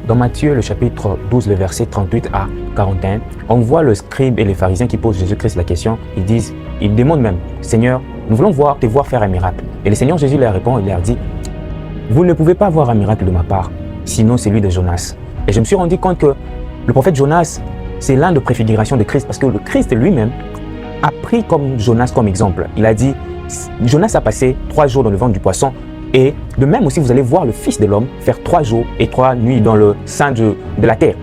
Dans Matthieu, le chapitre 12, le verset 38 à 41, on voit le scribe et les pharisiens qui posent Jésus-Christ la question. Ils demandent même, Seigneur, nous voulons te voir faire un miracle. Et le Seigneur Jésus leur répond, il leur dit, vous ne pouvez pas voir un miracle de ma part, sinon celui de Jonas. Et je me suis rendu compte que le prophète Jonas, c'est l'un de préfiguration de Christ, parce que le Christ lui-même a pris comme Jonas comme exemple. Il a dit, Jonas a passé 3 jours dans le ventre du poisson, et de même aussi, vous allez voir le Fils de l'homme faire 3 jours et 3 nuits dans le sein de la terre.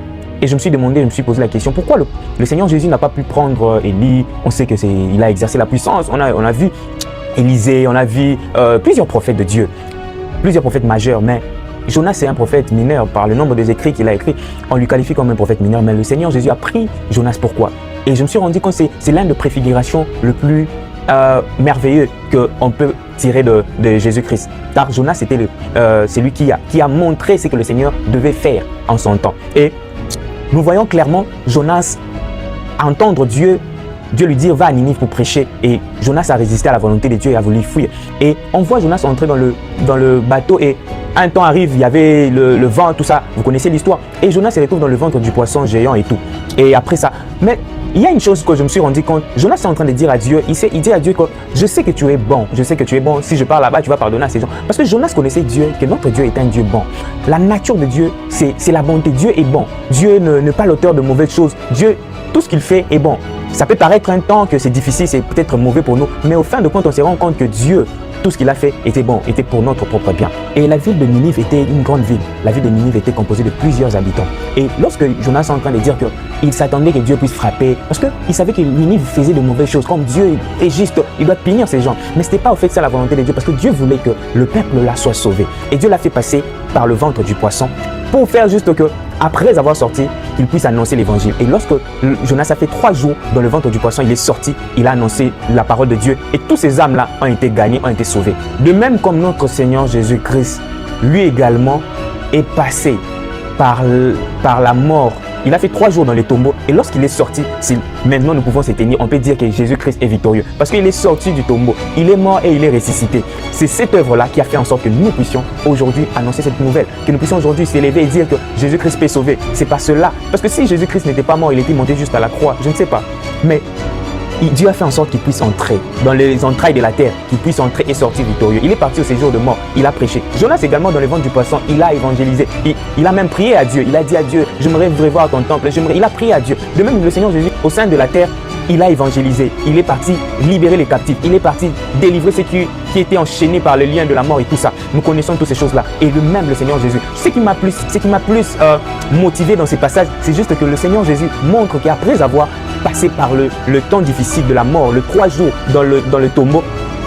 Et je me suis posé la question, pourquoi le Seigneur Jésus n'a pas pu prendre Élie? On sait qu'il a exercé la puissance. On a vu Élisée, on a vu plusieurs prophètes de Dieu, plusieurs prophètes majeurs, mais Jonas est un prophète mineur par le nombre des écrits qu'il a écrits. On lui qualifie comme un prophète mineur, mais le Seigneur Jésus a pris Jonas. Pourquoi? Et je me suis rendu compte que c'est l'un de préfiguration le plus merveilleux qu'on peut tirer de Jésus-Christ. Car Jonas c'était celui qui a montré ce que le Seigneur devait faire en son temps. Et nous voyons clairement Jonas entendre Dieu lui dire va à Ninive pour prêcher, et Jonas a résisté à la volonté de Dieu et a voulu fuir. Et on voit Jonas entrer dans le bateau, et un temps arrive, il y avait le vent, tout ça, vous connaissez l'histoire, et Jonas se retrouve dans le ventre du poisson géant et tout. Et après ça, mais il y a une chose que je me suis rendu compte, Jonas est en train de dire à Dieu, il dit à Dieu que je sais que tu es bon, si je pars là-bas, tu vas pardonner à ces gens. Parce que Jonas connaissait Dieu, que notre Dieu est un Dieu bon. La nature de Dieu, c'est la bonté. Dieu est bon. Dieu n'est pas l'auteur de mauvaises choses. Dieu, tout ce qu'il fait est bon. Ça peut paraître un temps que c'est difficile, c'est peut-être mauvais pour nous, mais au fin de compte, on se rend compte que Dieu, tout ce qu'il a fait était bon, était pour notre propre bien. Et la ville de Ninive était une grande ville. La ville de Ninive était composée de plusieurs habitants. Et lorsque Jonas est en train de dire qu'il s'attendait que Dieu puisse frapper, parce qu'il savait que Ninive faisait de mauvaises choses, comme Dieu est juste, il doit punir ces gens. Mais ce n'était pas au fait ça la volonté de Dieu, parce que Dieu voulait que le peuple là soit sauvé. Et Dieu l'a fait passer par le ventre du poisson pour faire juste que, après avoir sorti, qu'il puisse annoncer l'évangile. Et lorsque Jonas a fait 3 jours dans le ventre du poisson, il est sorti, il a annoncé la parole de Dieu, et tous ces âmes-là ont été gagnées, ont été sauvées. De même comme notre Seigneur Jésus-Christ, lui également est passé par la mort. Il a fait 3 jours dans les tombeaux, et lorsqu'il est sorti, maintenant nous pouvons s'éteindre, on peut dire que Jésus-Christ est victorieux, parce qu'il est sorti du tombeau, il est mort et il est ressuscité. C'est cette œuvre-là qui a fait en sorte que nous puissions aujourd'hui annoncer cette nouvelle, que nous puissions aujourd'hui s'élever et dire que Jésus-Christ peut sauver. C'est pas cela, parce que si Jésus-Christ n'était pas mort, il était monté juste à la croix, je ne sais pas, mais Dieu a fait en sorte qu'il puisse entrer dans les entrailles de la terre, qu'il puisse entrer et sortir victorieux. Il est parti au séjour de mort, il a prêché. Jonas également dans le ventre du poisson, il a évangélisé. Il a même prié à Dieu, il a dit à Dieu, j'aimerais voir ton temple. Il a prié à Dieu. De même, le Seigneur Jésus, au sein de la terre, il a évangélisé. Il est parti libérer les captifs, il est parti délivrer ceux qui étaient enchaînés par le lien de la mort et tout ça. Nous connaissons toutes ces choses-là. Et de même, le Seigneur Jésus, ce qui m'a plus motivé dans ces passages, c'est juste que le Seigneur Jésus montre qu'après avoir passé par le temps difficile de la mort, le 3 jours dans le tombeau,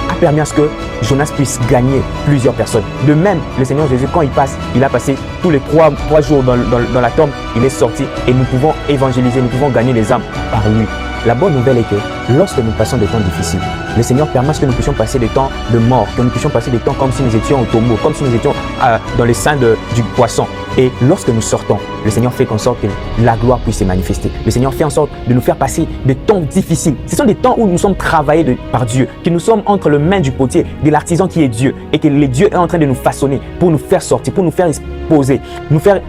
a permis à ce que Jonas puisse gagner plusieurs personnes. De même, le Seigneur Jésus, quand il a passé tous les 3 jours dans la tombe, il est sorti et nous pouvons évangéliser, nous pouvons gagner les âmes par lui. La bonne nouvelle est que lorsque nous passons des temps difficiles, le Seigneur permet que nous puissions passer des temps de mort, que nous puissions passer des temps comme si nous étions au tombeau, comme si nous étions dans les seins du poisson. Et lorsque nous sortons, le Seigneur fait en sorte que la gloire puisse se manifester. Le Seigneur fait en sorte de nous faire passer des temps difficiles. Ce sont des temps où nous sommes travaillés par Dieu, que nous sommes entre les mains du potier, de l'artisan qui est Dieu, et que le Dieu est en train de nous façonner pour nous faire sortir, pour nous faire exposer, nous faire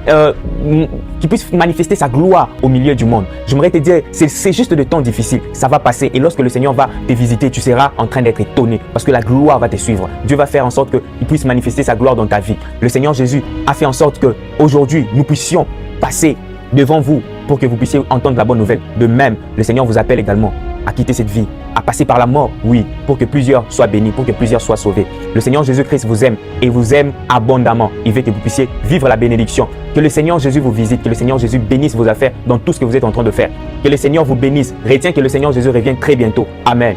qu'il puisse manifester sa gloire au milieu du monde. J'aimerais te dire, c'est juste des temps difficiles, ça va passer, et lorsque le Seigneur va te visiter, tu seras en train d'être étonné, parce que la gloire va te suivre. Dieu va faire en sorte qu'il puisse manifester sa gloire dans ta vie. Le Seigneur Jésus a fait en sorte que aujourd'hui nous puissions passer devant vous pour que vous puissiez entendre la bonne nouvelle. De même, le Seigneur vous appelle également à quitter cette vie, à passer par la mort, oui, pour que plusieurs soient bénis, pour que plusieurs soient sauvés. Le Seigneur Jésus-Christ vous aime et vous aime abondamment. Il veut que vous puissiez vivre la bénédiction. Que le Seigneur Jésus vous visite, que le Seigneur Jésus bénisse vos affaires dans tout ce que vous êtes en train de faire. Que le Seigneur vous bénisse. Retiens que le Seigneur Jésus revient très bientôt. Amen.